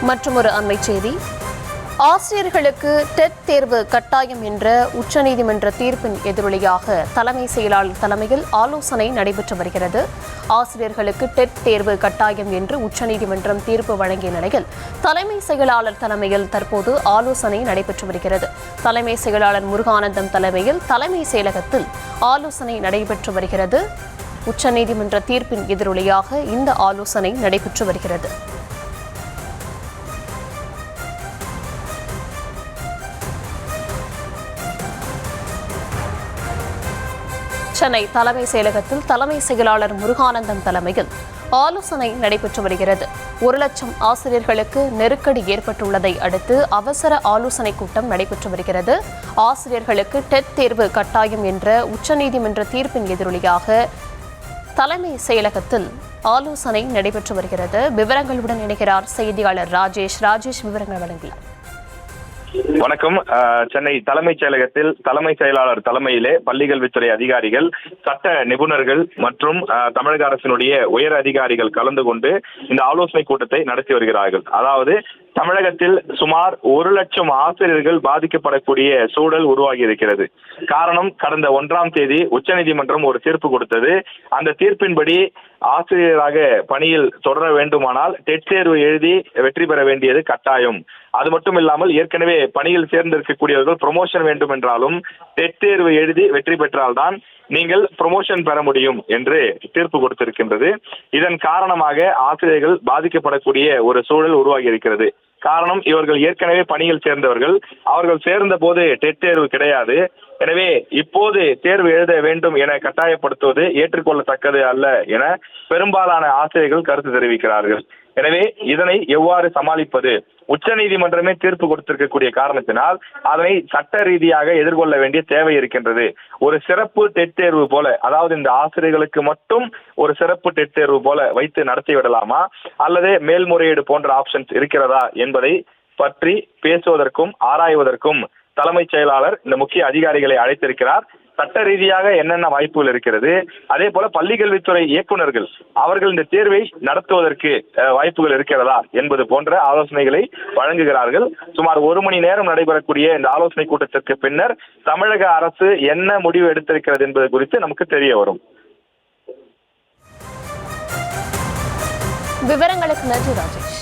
மற்றொரு அண்மை செய்தி. ஆசிரியர்களுக்கு டெட் தேர்வு கட்டாயம் என்ற உச்சநீதிமன்ற தீர்ப்பின் எதிரொலியாக தலைமை செயலாளர் தலைமையில் ஆலோசனை நடைபெற்று வருகிறது. ஆசிரியர்களுக்கு டெட் தேர்வு கட்டாயம் என்று உச்சநீதிமன்றம் தீர்ப்பு வழங்கிய நிலையில் தலைமை செயலாளர் தலைமையில் தற்போது ஆலோசனை நடைபெற்று வருகிறது. தலைமை செயலாளர் முருகானந்தம் தலைமையில் தலைமை செயலகத்தில் ஆலோசனை நடைபெற்று வருகிறது. உச்சநீதிமன்ற தீர்ப்பின் எதிரொலியாக இந்த ஆலோசனை நடைபெற்று வருகிறது. சென்னை தலைமை செயலகத்தில் தலைமை செயலாளர் முருகானந்தம் தலைமையில் ஆலோசனை நடைபெற்று வருகிறது. 1,00,000 ஆசிரியர்களுக்கு நெருக்கடி ஏற்பட்டுள்ளதை அடுத்து அவசர ஆலோசனை கூட்டம் நடைபெற்று வருகிறது. ஆசிரியர்களுக்கு டெட் தேர்வு கட்டாயம் என்ற உச்சநீதிமன்ற தீர்ப்பின் எதிரொலியாக தலைமை செயலகத்தில் ஆலோசனை நடைபெற்று வருகிறது. விவரங்களுடன் இணைகிறார் செய்தியாளர் ராஜேஷ். விவரங்கள் வழங்கலாம். வணக்கம். சென்னை தலைமைச் செயலகத்தில் தலைமை செயலாளர் தலைமையிலே பள்ளிக்கல்வித்துறை அதிகாரிகள், சட்ட நிபுணர்கள் மற்றும் தமிழக அரசினுடைய உயர் அதிகாரிகள் கலந்து கொண்டு இந்த ஆலோசனை கூட்டத்தை நடத்தி வருகிறார்கள். அதாவது தமிழகத்தில் சுமார் 1,00,000 ஆசிரியர்கள் பாதிக்கப்படக்கூடிய சூழல் உருவாகி இருக்கிறது. காரணம், கடந்த 1ஆம் தேதி உச்சநீதிமன்றம் ஒரு தீர்ப்பு கொடுத்தது. அந்த தீர்ப்பின்படி ஆசிரியராக பணியில் தொடர வேண்டுமானால் டெட் தேர்வு எழுதி வெற்றி பெற வேண்டியது கட்டாயம். அது மட்டும் இல்லாமல் ஏற்கனவே பணியில் சேர்ந்திருக்கக்கூடியவர்கள் ப்ரொமோஷன் வேண்டும் என்றாலும் டெட் தேர்வு எழுதி வெற்றி பெற்றால்தான் நீங்கள் ப்ரொமோஷன் பெற முடியும் என்று தீர்ப்பு கொடுத்திருக்கின்றது. இதன் காரணமாக ஆசிரியர்கள் பாதிக்கப்படக்கூடிய ஒரு சூழல் உருவாகி இருக்கிறது. காரணம், இவர்கள் ஏற்கனவே பணியில் சேர்ந்தவர்கள். அவர்கள் சேர்ந்த போது டெட் தேர்வு கிடையாது. எனவே இப்போது தேர்வு எழுத வேண்டும் என கட்டாயப்படுத்துவது ஏற்றுக்கொள்ளத்தக்கது அல்ல என பெரும்பாலான ஆசிரியர்கள் கருத்து தெரிவிக்கிறார்கள். எனவே இதனை எவ்வாறு சமாளிப்பது? உச்சநீதிமன்றமே தீர்ப்பு கொடுத்திருக்கக்கூடிய காரணத்தினால் அதனை சட்ட ரீதியாக எதிர்கொள்ள வேண்டிய தேவை இருக்கின்றது. ஒரு சிறப்பு டெட் தேர்வு போல, அதாவது இந்த ஆசிரியர்களுக்கு மட்டும் ஒரு சிறப்பு டெட் தேர்வு போல வைத்து நடத்தி விடலாமா, அல்லது மேல்முறையீடு போன்ற ஆப்ஷன்ஸ் இருக்கிறதா என்பதை பற்றி பேசுவதற்கும் ஆராய்வதற்கும் தலைமைச் செயலாளர் இந்த முக்கிய அதிகாரிகளை அழைத்திருக்கிறார். சட்ட ரீதியாக என்னென்ன வாய்ப்புகள் இருக்கிறது, அதே போல பள்ளிக்கல்வித்துறை இயக்குநர்கள் அவர்கள் இந்த தேர்வை நடத்துவதற்கு வாய்ப்புகள் இருக்கிறதா என்பது போன்ற ஆலோசனைகளை வழங்குகிறார்கள். சுமார் 1 மணி நேரம் நடைபெறக்கூடிய இந்த ஆலோசனை கூட்டத்திற்கு பின்னர் தமிழக அரசு என்ன முடிவு எடுத்திருக்கிறது என்பது குறித்து நமக்கு தெரிய வரும். விவரங்களுக்கு நன்றி ராஜேஷ்.